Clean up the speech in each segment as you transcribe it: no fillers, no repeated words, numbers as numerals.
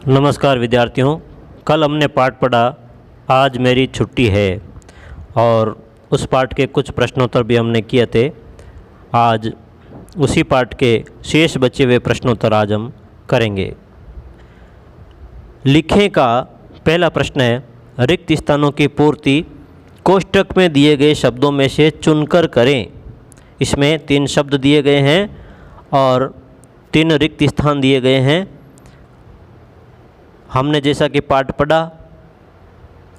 नमस्कार विद्यार्थियों, कल हमने पाठ पढ़ा आज मेरी छुट्टी है और उस पाठ के कुछ प्रश्नोत्तर भी हमने किए थे। आज उसी पाठ के शेष बचे हुए प्रश्नोत्तर आज हम करेंगे। लिखें का पहला प्रश्न है, रिक्त स्थानों की पूर्ति कोष्टक में दिए गए शब्दों में से चुनकर करें। इसमें 3 शब्द दिए गए हैं और 3 रिक्त स्थान दिए गए हैं। हमने जैसा कि पाठ पढ़ा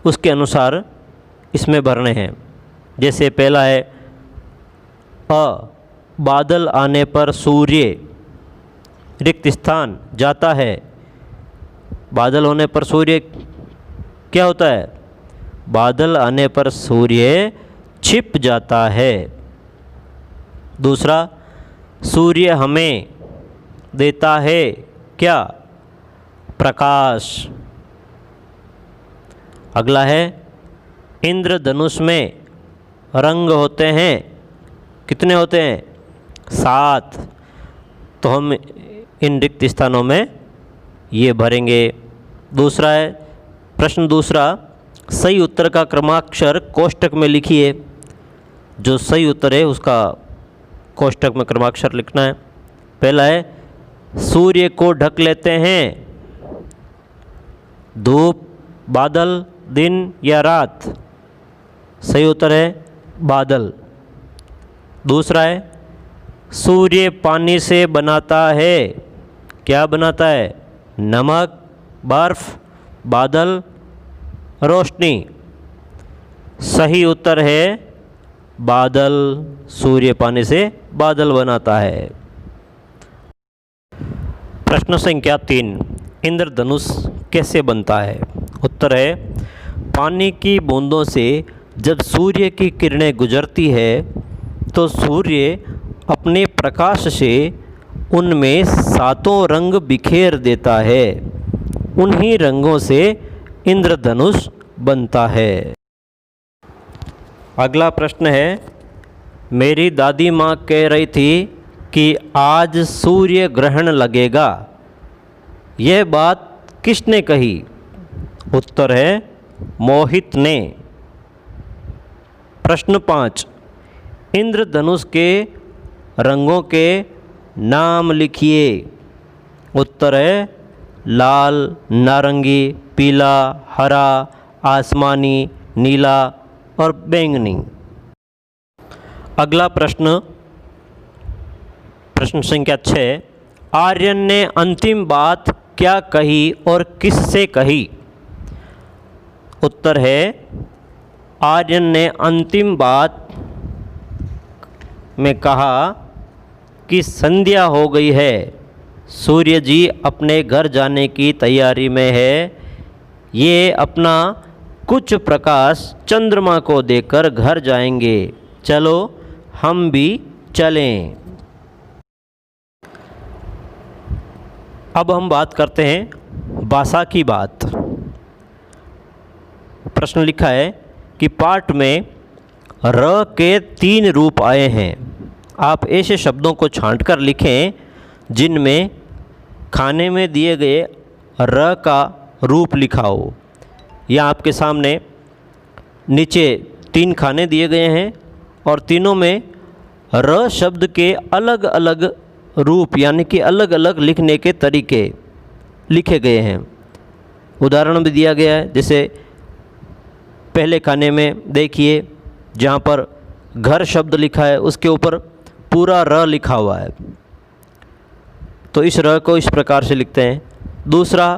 उसके अनुसार इसमें भरने हैं। जैसे पहला है बादल आने पर सूर्य, रिक्त स्थान जाता है। बादल होने पर सूर्य क्या होता है? बादल आने पर सूर्य छिप जाता है। दूसरा, सूर्य हमें देता है क्या? प्रकाश। अगला है इंद्रधनुष में रंग होते हैं, कितने होते हैं? 7। तो हम इन रिक्त स्थानों में ये भरेंगे। दूसरा है प्रश्न दूसरा, सही उत्तर का क्रमाक्षर कोष्टक में लिखिए। जो सही उत्तर है उसका कोष्टक में क्रमाक्षर लिखना है। पहला है सूर्य को ढक लेते हैं धूप, बादल, दिन या रात। सही उत्तर है बादल। दूसरा है सूर्य पानी से बनाता है, क्या बनाता है? नमक, बर्फ, बादल, रोशनी। सही उत्तर है बादल। सूर्य पानी से बादल बनाता है। प्रश्न संख्या 3, इंद्रधनुष कैसे बनता है? उत्तर है पानी की बूंदों से जब सूर्य की किरणें गुजरती है तो सूर्य अपने प्रकाश से उनमें 7 रंग बिखेर देता है। उन्हीं रंगों से इंद्रधनुष बनता है। अगला प्रश्न है, मेरी दादी माँ कह रही थी कि आज सूर्य ग्रहण लगेगा, यह बात किसने कही? उत्तर है मोहित ने। प्रश्न 5, इंद्रधनुष के रंगों के नाम लिखिए। उत्तर है लाल, नारंगी, पीला, हरा, आसमानी, नीला और बैंगनी। अगला प्रश्न संख्या 6, आर्यन ने अंतिम बात क्या कही और किससे कही? उत्तर है आर्यन ने अंतिम बात में कहा कि संध्या हो गई है, सूर्य जी अपने घर जाने की तैयारी में है, ये अपना कुछ प्रकाश चंद्रमा को देकर घर जाएंगे, चलो हम भी चलें। अब हम बात करते हैं भाषा की बात। प्रश्न लिखा है कि पाठ में र के 3 रूप आए हैं। आप ऐसे शब्दों को छांटकर लिखें जिनमें खाने में दिए गए र का रूप लिखा हो। यह आपके सामने नीचे 3 खाने दिए गए हैं और तीनों में र शब्द के अलग अलग रूप यानी कि अलग अलग लिखने के तरीके लिखे गए हैं। उदाहरण भी दिया गया है। जैसे पहले खाने में देखिए, जहाँ पर घर शब्द लिखा है उसके ऊपर पूरा र लिखा हुआ है, तो इस र को इस प्रकार से लिखते हैं। दूसरा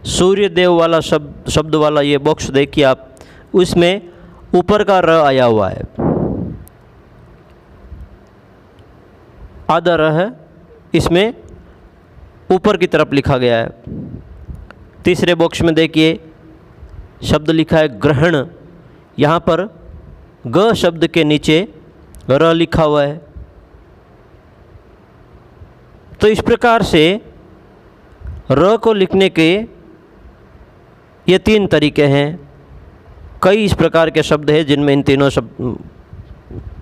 सूर्य देव वाला शब्द वाला ये बॉक्स देखिए आप, उसमें ऊपर का र आया हुआ है, आधा र है, इसमें ऊपर की तरफ लिखा गया है। तीसरे बॉक्स में देखिए शब्द लिखा है ग्रहण, यहाँ पर ग शब्द के नीचे र लिखा हुआ है। तो इस प्रकार से र को लिखने के ये 3 तरीके हैं। कई इस प्रकार के शब्द हैं जिनमें इन तीनों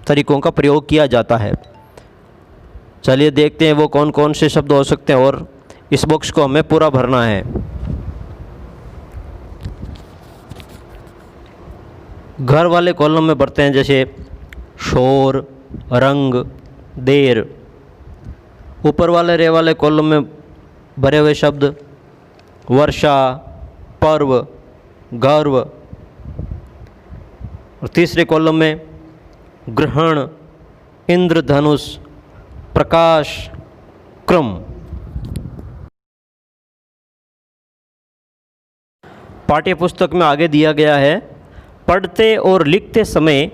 तरीकों का प्रयोग किया जाता है। चलिए देखते हैं वो कौन कौन से शब्द हो सकते हैं और इस बॉक्स को हमें पूरा भरना है। घर वाले कॉलम में भरते हैं, जैसे शोर, रंग, देर। ऊपर वाले रे वाले कॉलम में भरे हुए शब्द वर्षा, पर्व, गर्व। और तीसरे कॉलम में ग्रहण, इंद्रधनुष, प्रकाश, क्रम। पाठ्य पुस्तक में आगे दिया गया है, पढ़ते और लिखते समय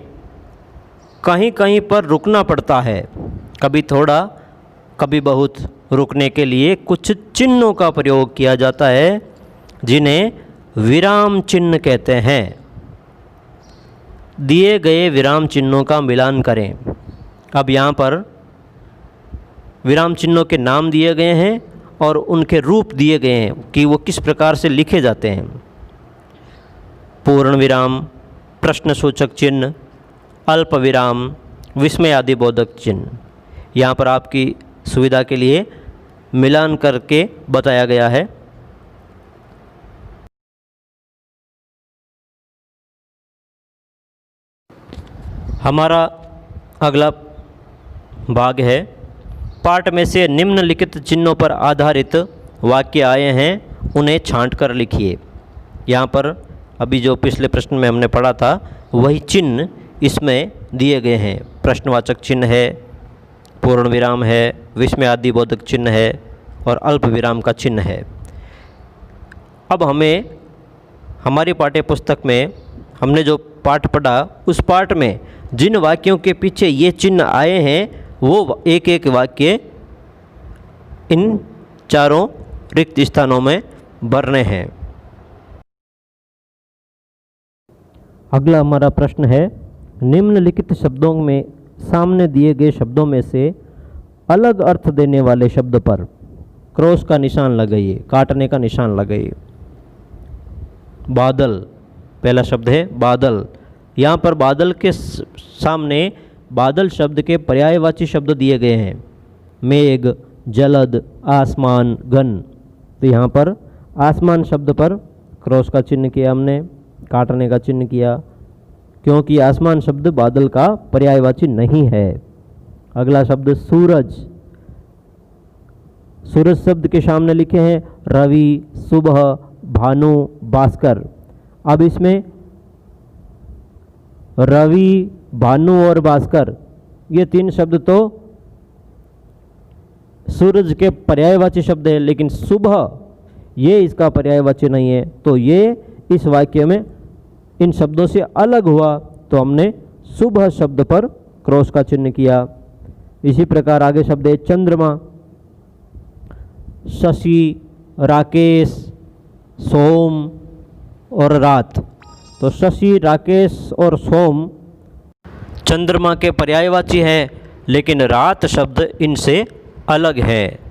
कहीं कहीं पर रुकना पड़ता है, कभी थोड़ा कभी बहुत। रुकने के लिए कुछ चिन्हों का प्रयोग किया जाता है जिन्हें विराम चिन्ह कहते हैं। दिए गए विराम चिन्हों का मिलान करें। अब यहाँ पर विराम चिन्हों के नाम दिए गए हैं और उनके रूप दिए गए हैं कि वो किस प्रकार से लिखे जाते हैं। पूर्ण विराम, प्रश्नसूचक चिन्ह, अल्प विराम, विस्मयादिबोधक चिन्ह। यहाँ पर आपकी सुविधा के लिए मिलान करके बताया गया है। हमारा अगला भाग है, पाठ में से निम्नलिखित चिन्हों पर आधारित वाक्य आए हैं, उन्हें छांट कर लिखिए। यहाँ पर अभी जो पिछले प्रश्न में हमने पढ़ा था वही चिन्ह इसमें दिए गए हैं। प्रश्नवाचक चिन्ह है, पूर्ण विराम है, विस्मयादिबोधक चिन्ह है और अल्प विराम का चिन्ह है। अब हमें हमारी पाठ्य पुस्तक में हमने जो पाठ पढ़ा उस पाठ में जिन वाक्यों के पीछे ये चिन्ह आए हैं वो एक एक वाक्य इन चारों रिक्त स्थानों में भरने हैं। अगला हमारा प्रश्न है, निम्नलिखित शब्दों में सामने दिए गए शब्दों में से अलग अर्थ देने वाले शब्द पर क्रॉस का निशान लगाइए, काटने का निशान लगाइए। बादल, पहला शब्द है बादल। यहाँ पर बादल के सामने बादल शब्द के पर्यायवाची शब्द दिए गए हैं, मेघ, जलद, आसमान, घन। तो यहाँ पर आसमान शब्द पर क्रॉस का चिन्ह किया हमने, काटने का चिन्ह किया, क्योंकि आसमान शब्द बादल का पर्यायवाची नहीं है। अगला शब्द सूरज। सूरज शब्द के सामने लिखे हैं रवि, सुबह, भानु, भास्कर। अब इसमें रवि, भानु और भास्कर ये तीन शब्द तो सूरज के पर्यायवाची शब्द है, लेकिन सुबह ये इसका पर्यायवाची नहीं है। तो ये इस वाक्य में इन शब्दों से अलग हुआ, तो हमने सुबह शब्द पर क्रॉस का चिन्ह किया। इसी प्रकार आगे शब्द है चंद्रमा, शशि, राकेश, सोम और रात। तो शशि, राकेश और सोम चंद्रमा के पर्यायवाची हैं, लेकिन रात शब्द इनसे अलग है।